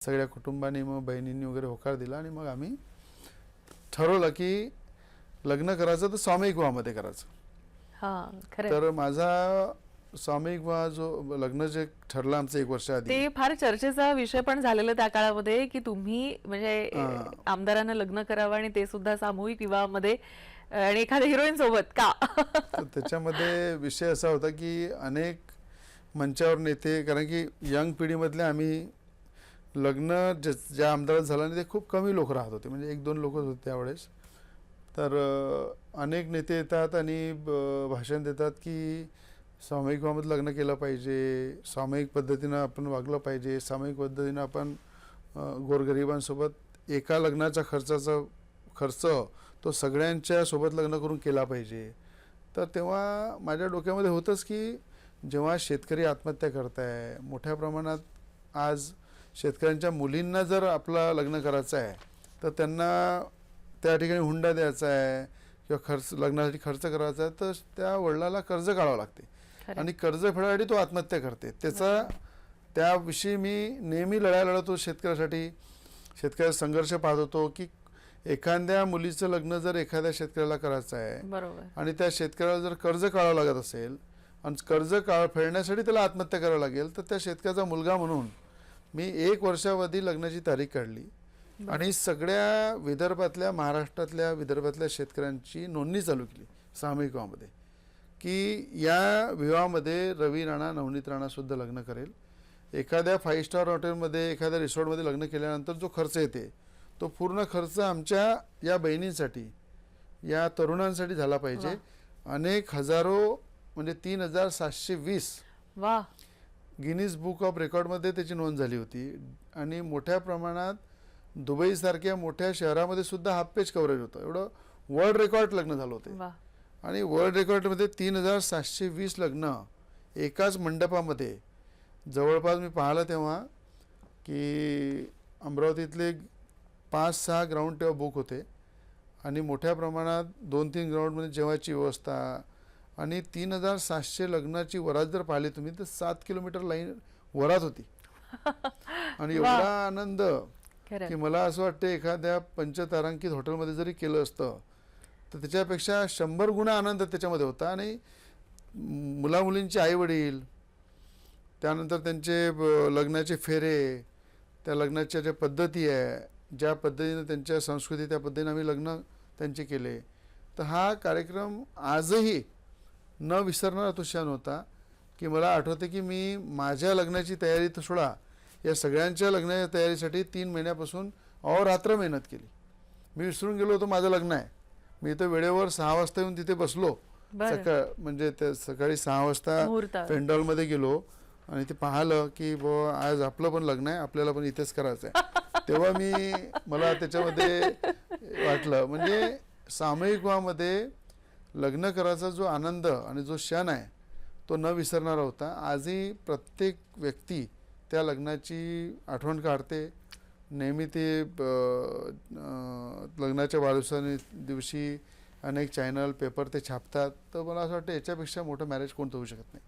सगळ्या कुटुंबाने मग बहिणींनी वगैरे होकार दिला आणि मग आम्ही ठरवलं की लग्न करायचं तर सामूहिक विवाहामध्ये करायचं. हां, खरंय. तर माझा सामूहिक विवाह जो लग्न जे ठरलं आमचं 1 वर्ष आधी. ते फार चर्चेचा विषय पण झालेला त्या काळामध्ये की तुम्ही म्हणजे आमदारांना लग्न करावं आणि ते सुद्धा सामूहिक विवाहामध्ये आणि एखाद्या हिरोईन सोबत का? तर त्याच्यामध्ये विषय असा होता की अनेक मंचावर नेते, कारण की यंग पिढीमधले आम्ही लग्न ज्या आमदारात झालं आणि ते खूप कमी लोक राहत होते, म्हणजे 1-2 लोक होते त्यावेळेस. तर अनेक नेते येतात आणि भाषण देतात की सामूहिक विवाहामध्ये लग्न केलं पाहिजे, सामूहिक पद्धतीनं आपण वागलं पाहिजे, सामूहिक पद्धतीनं आपण गोरगरिबांसोबत एका लग्नाचा खर्च तो सगळ्यांच्या सोबत लग्न करून केला पाहिजे. तर तेव्हा माझ्या डोक्यामध्ये होतंच की जेव्हा शेतकरी आत्महत्या करताय मोठ्या प्रमाणात, आज शेतकऱ्यांच्या मुलींना जर आपलं लग्न करायचं आहे तर त्यांना त्या ठिकाणी हुंडा द्यायचा आहे किंवा लग्नासाठी खर्च करायचा आहे, तर त्या वडिलाला कर्ज काढावं लागते आणि कर्ज फेडायसाठी तो आत्महत्या करते. त्याविषयी मी नेहमी लढा लढतो शेतकऱ्यासाठी. शेतकऱ्याचा संघर्ष पाहत होतो की एखाद्या मुलीचं लग्न जर एखाद्या शेतकऱ्याला करायचं आहे आणि त्या शेतकऱ्याला जर कर्ज काढावं लागत असेल आणि कर्ज फेडण्यासाठी त्याला आत्महत्या करावं लागेल, तर त्या शेतकऱ्याचा मुलगा म्हणून मी 1 वर्षावधी लग्नाची तारीख काढली आणि सगळ्या विदर्भातल्या, महाराष्ट्रातल्या विदर्भातल्या शेतकऱ्यांची नोंदणी चालू केली सामूहिक विवाहामध्ये की या विवाहामध्ये रवी राणा, नवनीत राणा सुद्धा लग्न करेल. एखाद्या 5 स्टार हॉटेलमध्ये, एखाद्या रिसॉर्टमध्ये लग्न केल्यानंतर जो खर्च येते तो पूर्ण खर्च आमच्या या बहिणींसाठी, या तरुणांसाठी झाला पाहिजे. अनेक हजारो, म्हणजे 3720 वाह, गिनीज बुक ऑफ रेकॉर्डमध्ये त्याची नोंद झाली होती आणि मोठ्या प्रमाणात दुबईसारख्या मोठ्या शहरामध्ये सुद्धा हाफ पेज कव्हरेज होतं. एवढं वर्ल्ड रेकॉर्ड लग्न झालं होतं आणि वर्ल्ड रेकॉर्डमध्ये 3720 लग्न एकाच मंडपामध्ये. जवळपास मी पाहिलं तेव्हा की अमरावतीतले 5-6 ग्राउंड तेव्हा बुक होते आणि मोठ्या प्रमाणात 2-3 ग्राउंडमध्ये जेवायची व्यवस्था आणि 3700 लग्नाची वरात जर पाहिली तुम्ही तर 7 किलोमीटर लाईन वरात होती आणि एवढा आनंद की मला असं वाटतं एखाद्या पंचतारांकित हॉटेलमध्ये जरी केलं असतं तर त्याच्यापेक्षा 100 गुणा आनंद त्याच्यामध्ये होता. आणि मुलामुलींचे आईवडील, त्यानंतर त्यांचे लग्नाचे फेरे, त्या लग्नाच्या ज्या पद्धती आहे, ज्या पद्धतीने त्यांच्या संस्कृती, त्या पद्धतीने आम्ही लग्न त्यांचे केले. तर हा कार्यक्रम आजही न विसरणारा तो क्षण होता की मला आठवते की मी माझ्या लग्नाची तयारी तर सोडा, या सगळ्यांच्या लग्नाच्या तयारीसाठी 3 महिन्यापासून अहोरात्र मेहनत केली. मी विसरून गेलो होतो माझं लग्न आहे. मी तर वेळेवर 6 वाजता येऊन तिथे बसलो. म्हणजे ते सकाळी 6 वाजता पेंडॉलमध्ये गेलो आणि ते पाहिलं की आज आपलं पण लग्न आहे, आपल्याला पण इथेच करायचं आहे. तेव्हा मला त्याच्यामध्ये वाटलं, म्हणजे सामूहिक विवाहामध्ये लग्न करायचा जो आनंद आणि जो क्षण आहे तो न विसरणारा होता. आजही प्रत्येक व्यक्ती त्या लग्नाची आठवण काढते. नेहमी ते लग्नाच्या दिवशी अनेक चॅनल, पेपर ते छापतात. तर मला असं वाटतं याच्यापेक्षा मोठं मॅरेज कोणतं होऊ शकत नाही.